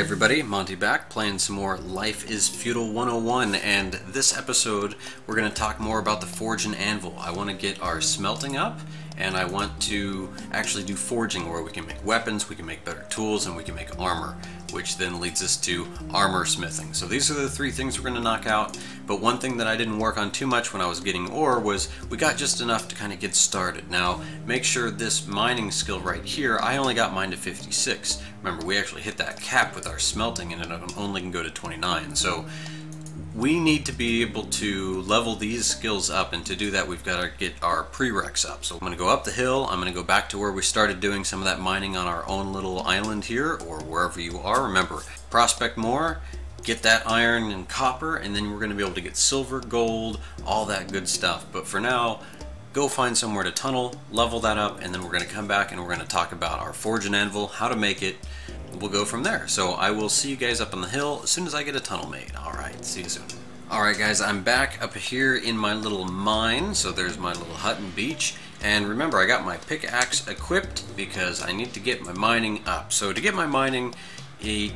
everybody, Monty back, playing some more Life is Feudal 101, and this episode we're going to talk more about the Forge and Anvil. I want to get our smelting up, and I want to actually do forging where we can make weapons, we can make better tools, and we can make armor, which then leads us to armor smithing. So these are the three things we're going to knock out, but one thing that I didn't work on too much when I was getting ore was we got just enough to kind of get started. Now, make sure this mining skill right here, I only got mine to 56. Remember, we actually hit that cap with our smelting and it only can go to 29. So we need to be able to level these skills up, and to do that we've got to get our prereqs up. So I'm going to go up the hill, I'm going to go back to where we started doing some of that mining on our own little island here, or wherever you are. Remember, prospect more, get that iron and copper, and then we're going to be able to get silver, gold, all that good stuff. But for now, go find somewhere to tunnel, level that up, and then we're going to come back and we're going to talk about our Forge and Anvil, how to make it. We'll go from there. So I will see you guys up on the hill as soon as I get a tunnel made. Alright, see you soon. Alright guys, I'm back up here in my little mine. So there's my little hut and beach. And remember, I got my pickaxe equipped because I need to get my mining up. So to get my mining,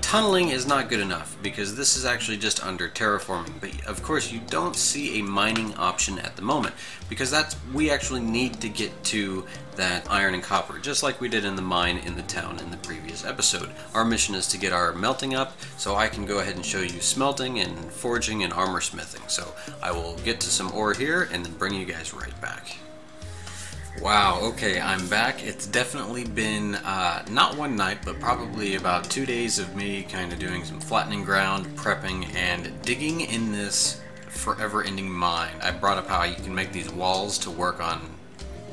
tunneling is not good enough because this is actually just under terraforming. But of course you don't see a mining option at the moment because we actually need to get to that iron and copper, just like we did in the mine in the town in the previous episode. Our mission is to get our melting up so I can go ahead and show you smelting and forging and armor smithing. So I will get to some ore here and then bring you guys right back. Wow, okay, I'm back. It's definitely been not one night, but probably about 2 days of me kind of doing some flattening ground, prepping, and digging in this forever-ending mine. I brought up how you can make these walls to work on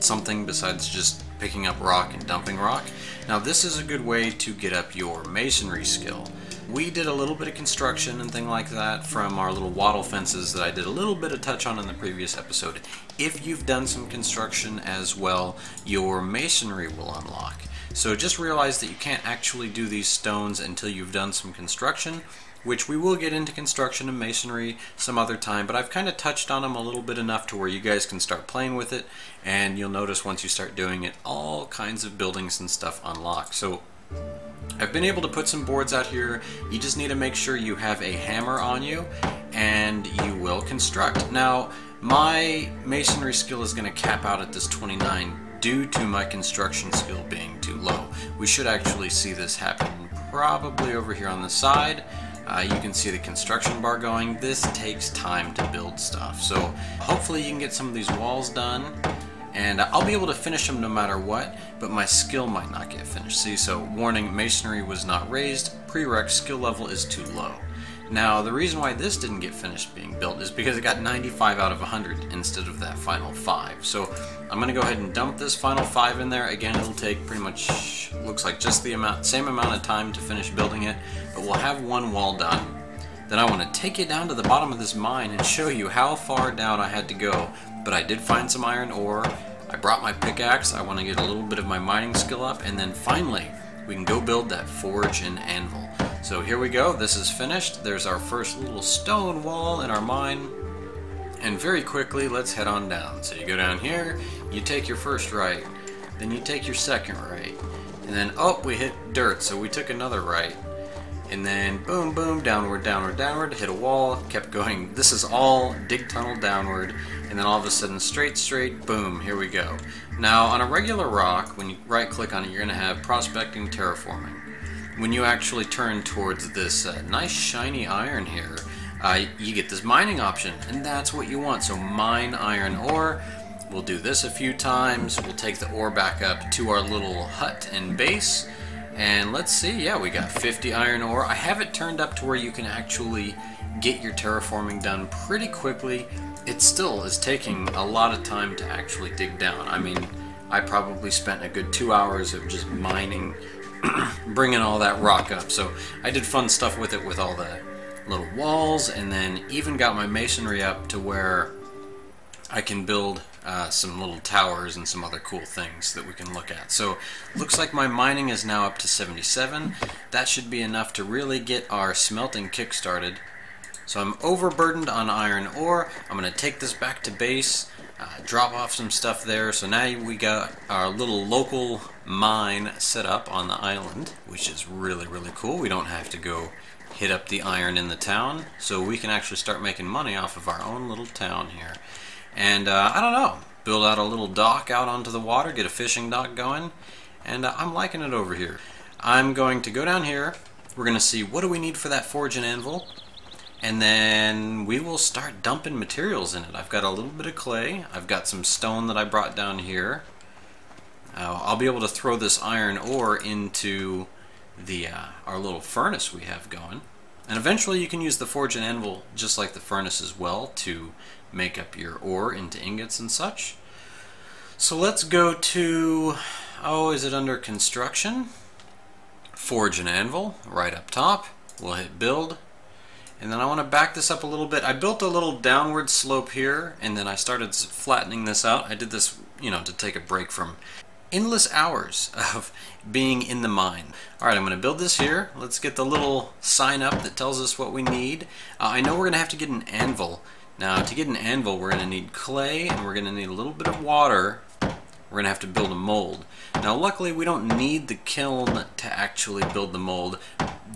something besides just picking up rock and dumping rock. Now this is a good way to get up your masonry skill. We did a little bit of construction and things like that from our little wattle fences that I did a little bit of touch on in the previous episode. If you've done some construction as well, your masonry will unlock. So just realize that you can't actually do these stones until you've done some construction, which we will get into construction and masonry some other time, but I've kind of touched on them a little bit enough to where you guys can start playing with it, and you'll notice once you start doing it, all kinds of buildings and stuff unlock. So I've been able to put some boards out here. You just need to make sure you have a hammer on you and you will construct. Now my masonry skill is going to cap out at this 29 due to my construction skill being too low. We should actually see this happen probably over here on the side. You can see the construction bar going. This takes time to build stuff, so hopefully you can get some of these walls done. And I'll be able to finish them no matter what, but my skill might not get finished. See, so warning, masonry was not raised, prereq skill level is too low. Now, the reason why this didn't get finished being built is because it got 95 out of 100 instead of that final 5. So I'm going to go ahead and dump this final 5 in there. Again, it'll take pretty much, looks like just the same amount of time to finish building it, but we'll have one wall done. Then I want to take it down to the bottom of this mine and show you how far down I had to go. But I did find some iron ore, I brought my pickaxe, I want to get a little bit of my mining skill up, and then finally we can go build that Forge and Anvil. So here we go, this is finished. There's our first little stone wall in our mine. And very quickly, let's head on down. So you go down here, you take your first right, then you take your second right, and then, oh, we hit dirt, so we took another right. And then boom, boom, downward, downward, downward, hit a wall, kept going. This is all dig tunnel downward, and then all of a sudden straight, straight, boom, here we go. Now on a regular rock, when you right click on it, you're going to have prospecting, terraforming. When you actually turn towards this nice shiny iron here, you get this mining option, and that's what you want. So mine iron ore. We'll do this a few times. We'll take the ore back up to our little hut and base. And let's see, yeah, we got 50 iron ore. I have it turned up to where you can actually get your terraforming done pretty quickly. It still is taking a lot of time to actually dig down. I mean, I probably spent a good 2 hours of just mining, bringing all that rock up. So I did fun stuff with it with all the little walls, and then even got my masonry up to where I can build some little towers and some other cool things that we can look at. So looks like my mining is now up to 77. That should be enough to really get our smelting kick started. So I'm overburdened on iron ore. I'm going to take this back to base, drop off some stuff there. So now we got our little local mine set up on the island, which is really, really cool. We don't have to go hit up the iron in the town, so we can actually start making money off of our own little town here. And I don't know, build out a little dock out onto the water, get a fishing dock going, and I'm liking it over here. I'm going to go down here. We're going to see what do we need for that forge and anvil, and then we will start dumping materials in it. I've got a little bit of clay. I've got some stone that I brought down here. I'll be able to throw this iron ore into the our little furnace we have going. And eventually you can use the forge and anvil just like the furnace as well to make up your ore into ingots and such. So let's go to, oh, is it under construction? Forge and anvil, right up top. We'll hit build. And then I want to back this up a little bit. I built a little downward slope here, and then I started flattening this out. I did this, you know, to take a break from endless hours of being in the mine. Alright, I'm going to build this here. Let's get the little sign up that tells us what we need. I know we're going to have to get an anvil. Now, to get an anvil, we're going to need clay, and we're going to need a little bit of water. We're going to have to build a mold. Now, luckily, we don't need the kiln to actually build the mold,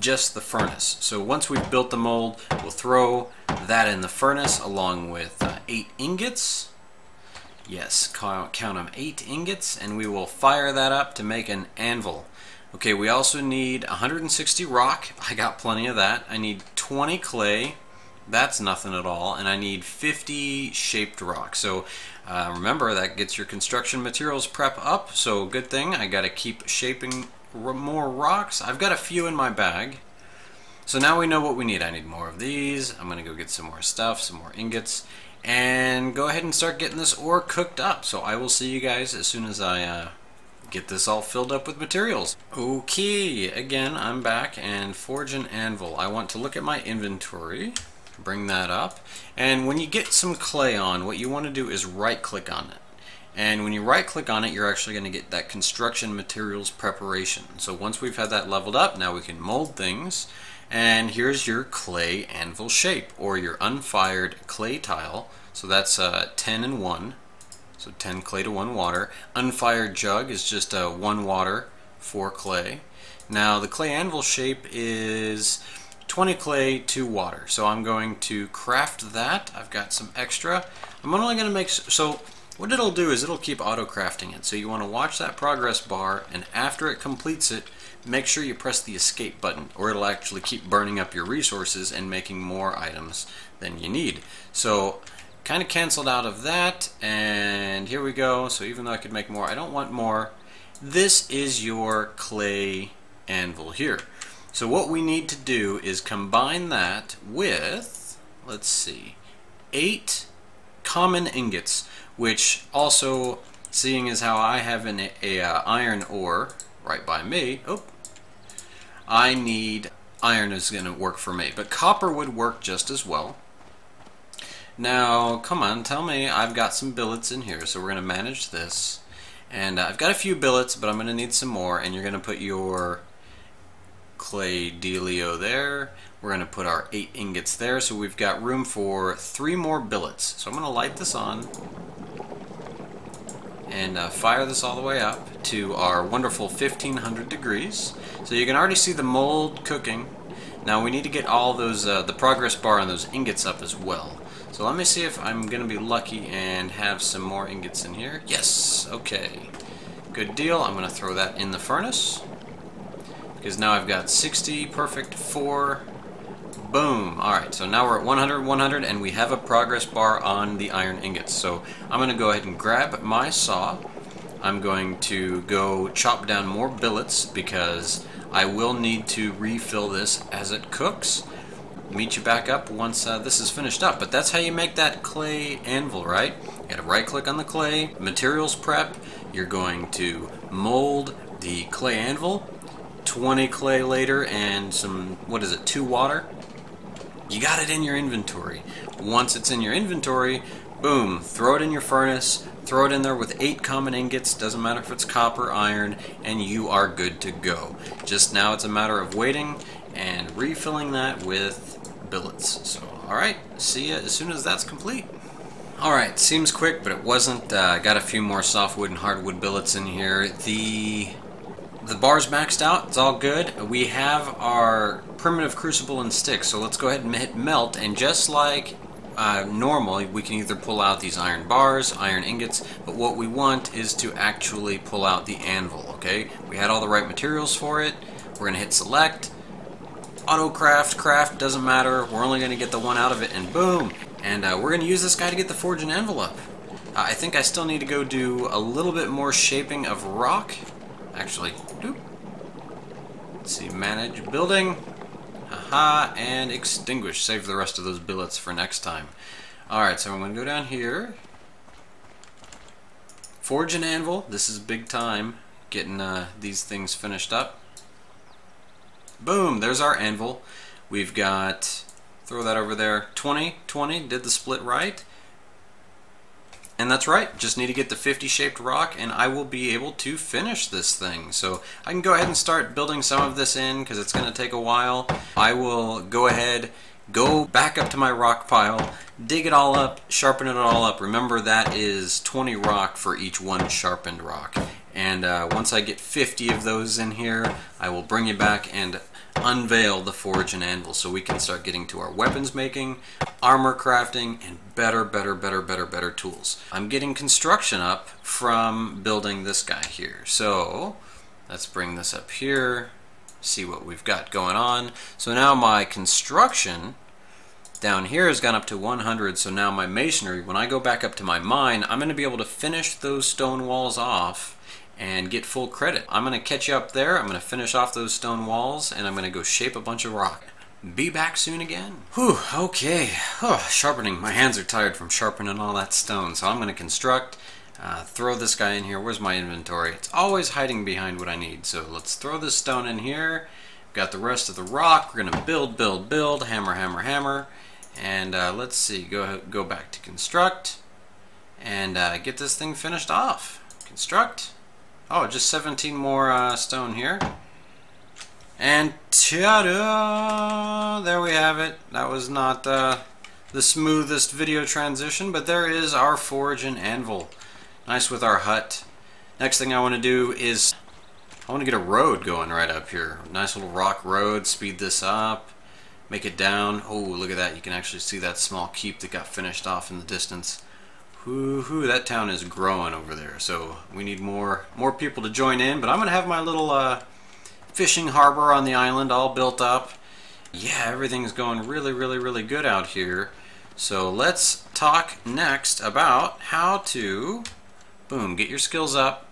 just the furnace. So once we've built the mold, we'll throw that in the furnace along with 8 ingots. Yes, count them, 8 ingots, and we will fire that up to make an anvil. Okay, we also need 160 rock. I got plenty of that. I need 20 clay. That's nothing at all. And I need 50 shaped rock. So remember, that gets your construction materials prep up. So good thing. I got to keep shaping more rocks. I've got a few in my bag. So now we know what we need. I need more of these. I'm going to go get some more stuff, some more ingots, and go ahead and start getting this ore cooked up. So I will see you guys as soon as I get this all filled up with materials. Okay, again, I'm back, and forge and anvil. I want to look at my inventory, bring that up, and when you get some clay on, what you want to do is right click on it. And when you right click on it, you're actually going to get that construction materials preparation. So once we've had that leveled up, now we can mold things. And here's your clay anvil shape, or your unfired clay tile. So that's 10 and 1. So 10 clay to 1 water. Unfired jug is just 1 water, 4 clay. Now the clay anvil shape is 20 clay, 2 water. So I'm going to craft that. I've got some extra. I'm only going to make, so what it'll do is it'll keep auto crafting it. So you want to watch that progress bar, and after it completes it, make sure you press the escape button, or it'll actually keep burning up your resources and making more items than you need. So kind of canceled out of that, and here we go. So even though I could make more, I don't want more. This is your clay anvil here. So what we need to do is combine that with, let's see, 8 common ingots, which also, seeing as how I have an iron ore right by me, oh, I need iron is going to work for me, but copper would work just as well. Now, come on, tell me, I've got some billets in here, so we're going to manage this. And I've got a few billets, but I'm going to need some more, and you're going to put your clay dealio there. We're going to put our 8 ingots there, so we've got room for 3 more billets. So I'm going to light this on and fire this all the way up to our wonderful 1500 degrees. So you can already see the mold cooking. Now we need to get all those, the progress bar on those ingots up as well. So let me see if I'm going to be lucky and have some more ingots in here. Yes, okay. Good deal. I'm going to throw that in the furnace, because now I've got 60, perfect, 4, boom. Alright, so now we're at 100, 100, and we have a progress bar on the iron ingots. So I'm going to go ahead and grab my saw. I'm going to go chop down more billets, because I will need to refill this as it cooks. Meet you back up once this is finished up. But that's how you make that clay anvil, right? You gotta right click on the clay, materials prep, you're going to mold the clay anvil, 20 clay later, and some, what is it, 2 water? You got it in your inventory. Once it's in your inventory, boom, throw it in your furnace, throw it in there with 8 common ingots, doesn't matter if it's copper, iron, and you are good to go. Just now it's a matter of waiting and refilling that with billets. So, Alright, see ya as soon as that's complete. Alright, seems quick, but it wasn't. Got a few more softwood and hardwood billets in here. The bar's maxed out, it's all good. We have our primitive crucible and sticks, so let's go ahead and hit melt, and just like normal, we can either pull out these iron bars, iron ingots, but what we want is to actually pull out the anvil, okay? We had all the right materials for it. We're going to hit select, auto craft, doesn't matter. We're only going to get the one out of it, and boom! And we're going to use this guy to get the forge and anvil up. I think I still need to go do a little bit more shaping of rock. Actually, doop. Let's see, manage building. Aha, and extinguish. Save the rest of those billets for next time. Alright, so I'm going to go down here. Forge and anvil. This is big time, getting these things finished up. Boom, there's our anvil. We've got, throw that over there, 20, did the split right. And that's right, just need to get the 50 shaped rock and I will be able to finish this thing. So I can go ahead and start building some of this in because it's going to take a while. I will go ahead, go back up to my rock pile, dig it all up, sharpen it all up. Remember, that is 20 rock for each one sharpened rock. And once I get 50 of those in here, I will bring you back and unveil the forge and anvil so we can start getting to our weapons making, armor crafting, and better tools. I'm getting construction up from building this guy here. So let's bring this up here, see what we've got going on. So now my construction down here has gone up to 100, so now my masonry, when I go back up to my mine, I'm going to be able to finish those stone walls off and get full credit. I'm going to catch you up there, I'm going to finish off those stone walls, and I'm going to go shape a bunch of rock. Be back soon again. Whew, okay. Sharpening. My hands are tired from sharpening all that stone, so I'm going to construct, throw this guy in here. Where's my inventory? It's always hiding behind what I need, so let's throw this stone in here. Got the rest of the rock. We're going to build, hammer, and let's see, go back to construct, and get this thing finished off. Construct. Oh, just 17 more stone here. And ta-da! There we have it. That was not the smoothest video transition, but there is our forge and anvil. Nice with our hut. Next thing I want to do is I want to get a road going right up here. Nice little rock road. Speed this up. Make it down. Oh, look at that. You can actually see that small keep that got finished off in the distance. Whoo-hoo, that town is growing over there. So we need more people to join in, but I'm going to have my little fishing harbor on the island all built up. Yeah, everything's going really good out here. So let's talk next about how to, boom, get your skills up.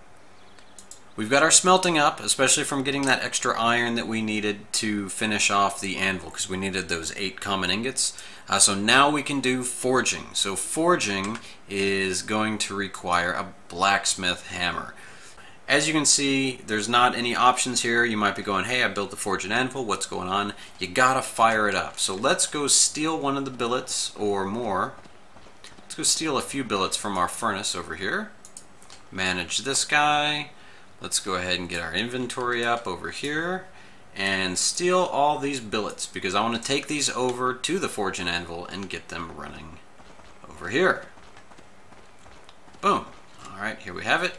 We've got our smelting up, especially from getting that extra iron that we needed to finish off the anvil, because we needed those 8 common ingots. So now we can do forging. So forging is going to require a blacksmith hammer. As you can see, there's not any options here. You might be going, hey, I built the forge and anvil, what's going on? You gotta fire it up. So let's go steal one of the billets or more. Let's go steal a few billets from our furnace over here. Manage this guy. Let's go ahead and get our inventory up over here and steal all these billets because I want to take these over to the forge and anvil and get them running over here. Boom. Alright, here we have it.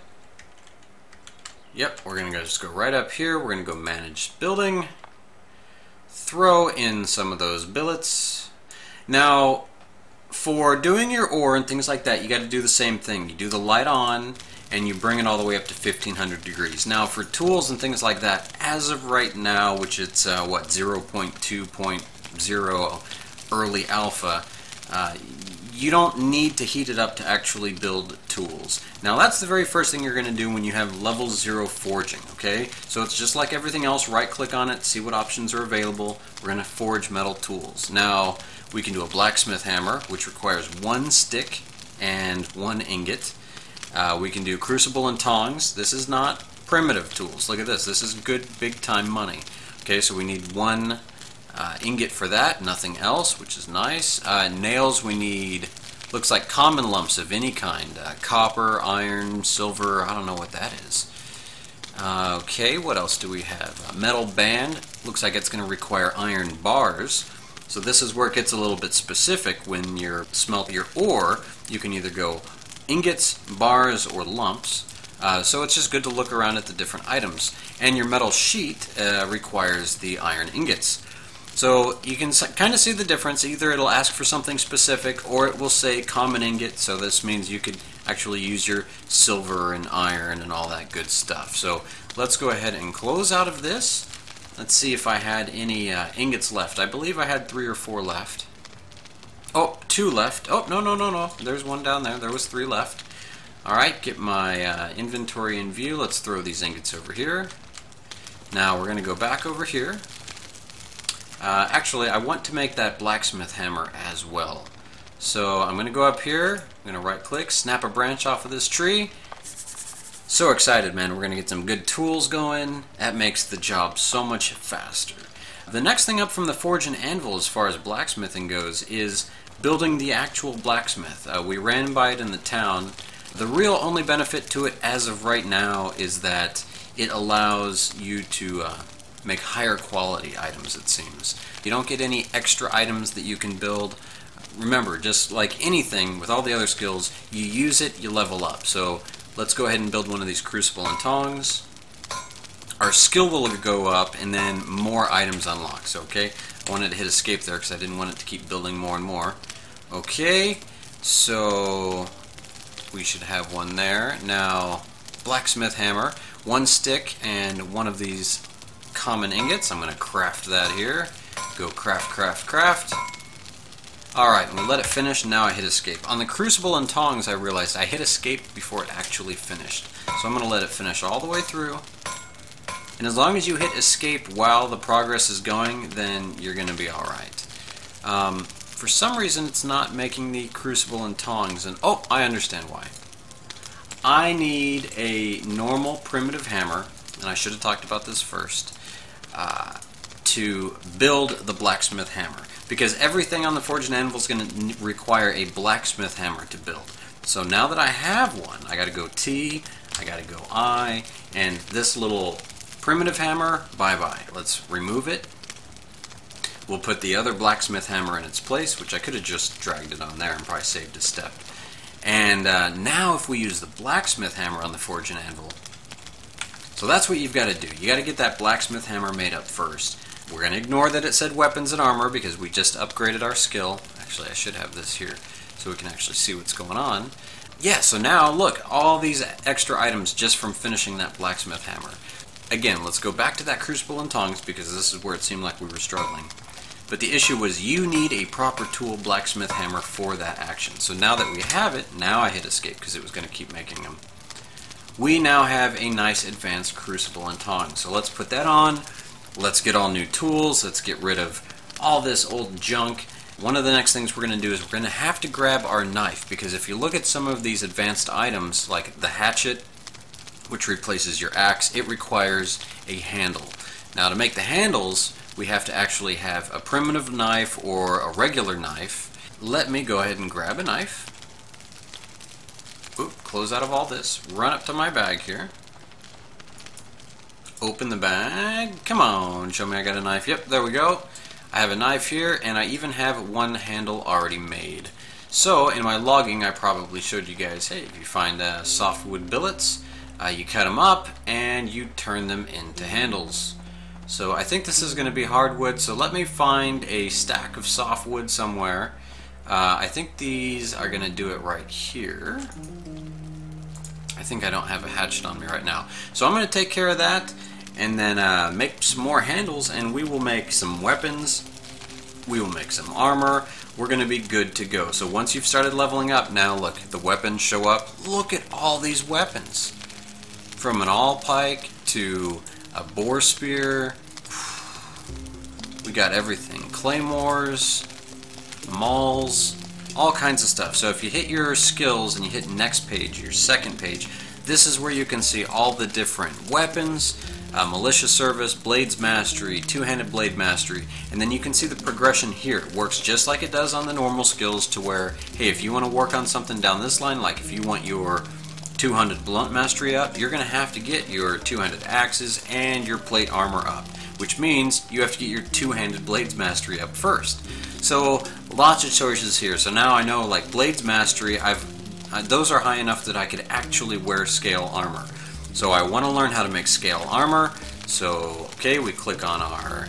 Yep, we're going to just go right up here. We're going to go manage building. Throw in some of those billets. Now, for doing your ore and things like that, you got to do the same thing. You do the light on and you bring it all the way up to 1500 degrees. Now for tools and things like that, as of right now, which it's what, 0.2.0 early alpha, you don't need to heat it up to actually build tools. Now that's the very first thing you're going to do when you have level 0 forging, okay? So it's just like everything else, right click on it, see what options are available. We're going to forge metal tools. Now we can do a blacksmith hammer, which requires 1 stick and 1 ingot. We can do crucible and tongs. This is not primitive tools. Look at this. This is good big time money. Okay, so we need 1 ingot for that, nothing else, which is nice. Nails we need, looks like common lumps of any kind. Copper, iron, silver, I don't know what that is. Okay, what else do we have? Metal band, looks like it's going to require iron bars. So this is where it gets a little bit specific. When you're smelting your ore, you can either go ingots, bars, or lumps. So it's just good to look around at the different items. And your metal sheet requires the iron ingots. So you can kind of see the difference. Either it'll ask for something specific, or it will say common ingot. So this means you could actually use your silver and iron and all that good stuff. So let's go ahead and close out of this. Let's see if I had any ingots left. I believe I had 3 or 4 left. Oh, 2 left. Oh, no. There's one down there. There was 3 left. Alright, get my inventory in view. Let's throw these ingots over here. Now we're going to go back over here. Actually, I want to make that blacksmith hammer as well. So I'm going to go up here. I'm going to right click, snap a branch off of this tree. So excited, man. We're going to get some good tools going. That makes the job so much faster. The next thing up from the Forge and Anvil as far as blacksmithing goes is building the actual blacksmith. We ran by it in the town. The real only benefit to it as of right now is that it allows you to make higher quality items, it seems. You don't get any extra items that you can build. Remember, just like anything with all the other skills, you use it, you level up. So let's go ahead and build one of these crucible and tongs. Our skill will go up and then more items unlock. So, okay, I wanted to hit escape there because I didn't want it to keep building more and more. Okay, so we should have one there. Now, blacksmith hammer, 1 stick and 1 of these common ingots. I'm going to craft that here. Go craft. Alright, and we'll let it finish, and now I hit escape. On the crucible and tongs, I realized I hit escape before it actually finished. So I'm going to let it finish all the way through. And as long as you hit escape while the progress is going, then you're going to be alright. For some reason, it's not making the crucible and tongs, and oh, I understand why. I need a normal primitive hammer, and I should have talked about this first, to build the blacksmith hammer. Because everything on the Forge and Anvil is going to require a blacksmith hammer to build. So now that I have one, I got to go T, I got to go I, and this little primitive hammer, bye-bye. Let's remove it. We'll put the other blacksmith hammer in its place, which I could have just dragged it on there and probably saved a step. And now if we use the blacksmith hammer on the Forge and Anvil, so that's what you've got to do. You got to get that blacksmith hammer made up first. We're going to ignore that it said weapons and armor because we just upgraded our skill. Actually, I should have this here so we can actually see what's going on. Yeah, so now look, all these extra items just from finishing that blacksmith hammer. Again, let's go back to that crucible and tongs because this is where it seemed like we were struggling. But the issue was you need a proper tool blacksmith hammer for that action. So now that we have it, now I hit escape because it was going to keep making them. We now have a nice advanced crucible and tongs. So let's put that on. Let's get all new tools. Let's get rid of all this old junk. One of the next things we're going to do is we're going to have to grab our knife because if you look at some of these advanced items like the hatchet, which replaces your axe, it requires a handle. Now to make the handles, we have to actually have a primitive knife or a regular knife. Let me go ahead and grab a knife. Oop, close out of all this. Run up to my bag here. Open the bag. Come on, show me I got a knife. Yep, there we go. I have a knife here, and I even have one handle already made. So, in my logging, I probably showed you guys, hey, if you find softwood billets, you cut them up, and you turn them into handles. So I think this is going to be hardwood, so let me find a stack of softwood somewhere. I think these are going to do it right here. I think I don't have a hatchet on me right now. So I'm going to take care of that, and then make some more handles, and we will make some weapons. We will make some armor. We're going to be good to go. So once you've started leveling up, now look, the weapons show up. Look at all these weapons. From an all pike to a boar spear. We got everything. Claymores, mauls, all kinds of stuff. So if you hit your skills and you hit next page, your second page, this is where you can see all the different weapons, militia service, blades mastery, two-handed blade mastery, and then you can see the progression here. It works just like it does on the normal skills to where, hey, if you want to work on something down this line, like if you want your two-handed blunt mastery up, you're going to have to get your two-handed axes and your plate armor up, which means you have to get your two-handed blades mastery up first. So lots of choices here. So now I know, like Blades Mastery, those are high enough that I could actually wear scale armor. So I want to learn how to make scale armor. So okay, we click on our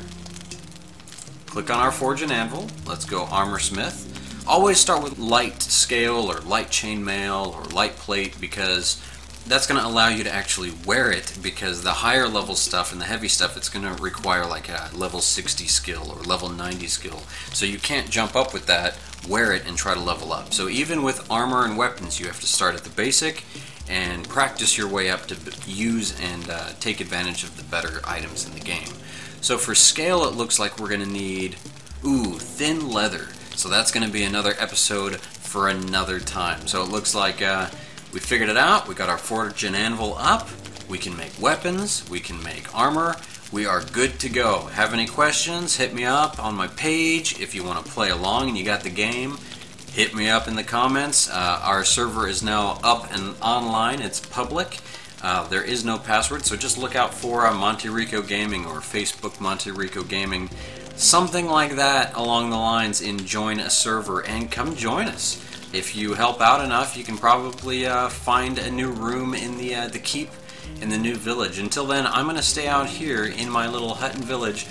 Forge and Anvil. Let's go Armor Smith. Always start with light scale or light chainmail or light plate, because that's going to allow you to actually wear it, because the higher level stuff and the heavy stuff, it's going to require like a level 60 skill or level 90 skill. So you can't jump up with that, wear it, and try to level up. So even with armor and weapons, you have to start at the basic and practice your way up to use and take advantage of the better items in the game. So for scale, it looks like we're going to need, thin leather. So that's going to be another episode for another time. So it looks like we figured it out. We got our Forge and Anvil up. We can make weapons. We can make armor. We are good to go. Have any questions? Hit me up on my page. If you want to play along and you got the game, hit me up in the comments. Our server is now up and online. It's public. There is no password, so just look out for Monte Rico Gaming or Facebook Monte Rico Gaming. Something like that along the lines in join a server, and come join us. If you help out enough, you can probably find a new room in the keep in the new village. Until then, I'm going to stay out here in my little hut and village,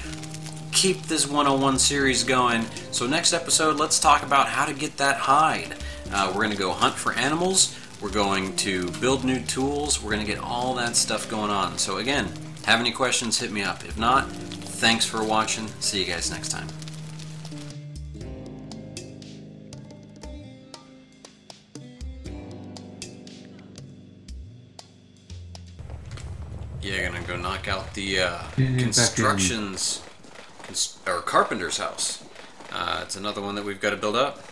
keep this 101 series going. So next episode, let's talk about how to get that hide. We're going to go hunt for animals. We're going to build new tools. We're going to get all that stuff going on. So again, have any questions, hit me up. If not, thanks for watching. See you guys next time. Yeah, gonna go knock out the Carpenter's house. It's another one that we've got to build up.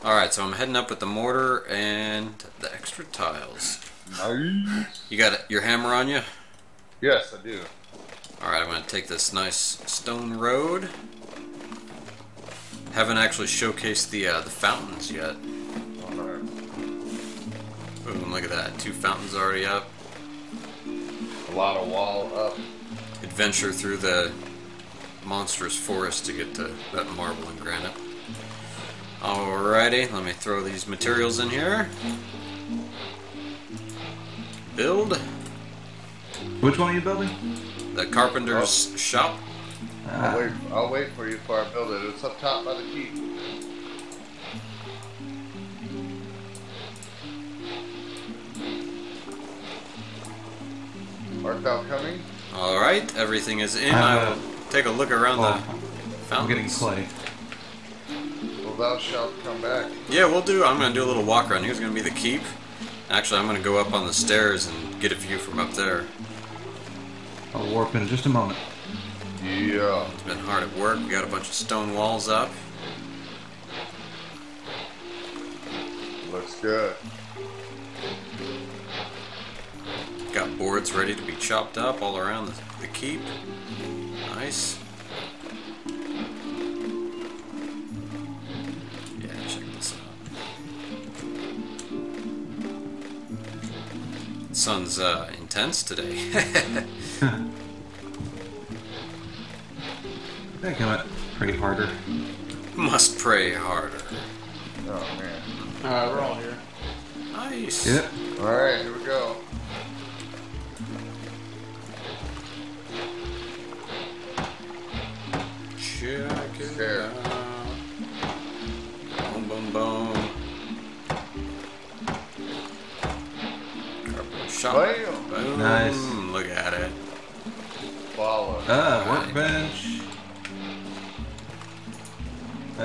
Alright, so I'm heading up with the mortar and the extra tiles. Nice. You got your hammer on you? Yes, I do. Alright, I'm going to take this nice stone road. Haven't actually showcased the fountains yet. Alright. Boom, look at that. 2 fountains already up. A lot of wall up. Adventure through the monstrous forest to get to that marble and granite. Alrighty, let me throw these materials in here. Build. Which one are you building? The Carpenter's shop. I'll wait for you before I build it. It's up top by the keep. Art thou coming? Alright, everything is in. I will take a look around the fountains. I'm getting clay. Well, thou shalt come back. Yeah, we'll do. I'm going to do a little walk around. Here's going to be the keep. Actually, I'm going to go up on the stairs and get a view from up there. I'll warp in just a moment. Yeah. It's been hard at work. We got a bunch of stone walls up. Looks good. Got boards ready to be chopped up all around the keep. Nice. Yeah, check this out. Sun's intense today. I think I might pray harder. Must pray harder. Oh, man. Alright, we're all here. Nice. Yep. Alright, here we go. Check it There. out. Boom, boom, boom. Carpenter shop. Bam. Boom. Nice. Look at it. Follow. Workbench.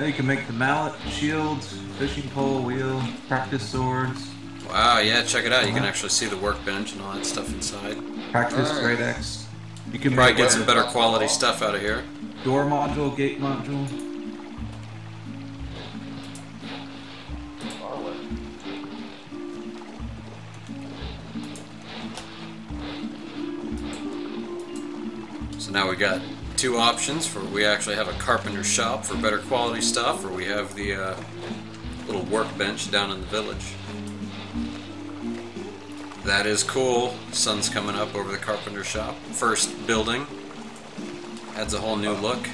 You can make the mallet, shields, fishing pole, wheel, practice swords. Wow, yeah, check it out. You can actually see the workbench and all that stuff inside. Practice Nice. great axe. You can Probably make get a some better quality stuff out of here. door module, gate module. Follow. So now we got 2 options for we actually have a carpenter shop for better quality stuff, or we have the little workbench down in the village. That is cool. Sun's coming up over the carpenter shop. First building. Adds a whole new look.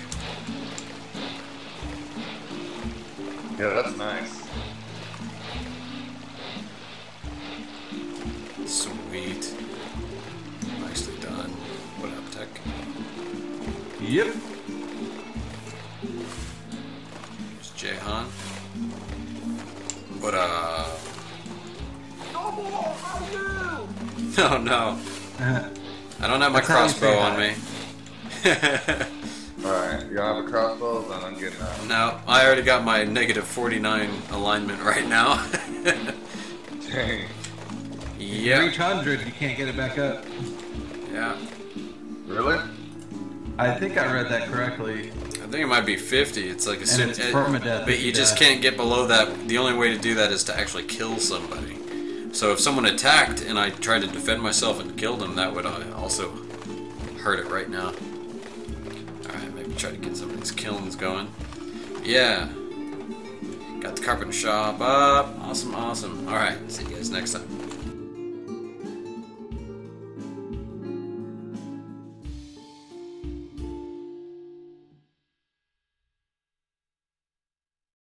Yeah, that's nice. Sweet. Nicely done. What up, Tech? Yep. There's Jehan. What up? Oh no. I don't have my That's how you crossbow say on hi. me. Alright, you don't have a crossbow? Then I'm getting out. No, I already got my negative 49 alignment right now. Dang. Yeah. Reach 100, you can't get it back up. Yeah. Really? I think I read that correctly. I think it might be 50. It's like a And it's permadeath but if you you just die. can't get below that. The only way to do that is to actually kill somebody. So if someone attacked and I tried to defend myself and killed them, that would also hurt it right now. Alright, maybe try to get some of these kilns going. Yeah. Got the carpenter shop up. Awesome, awesome. Alright, see you guys next time.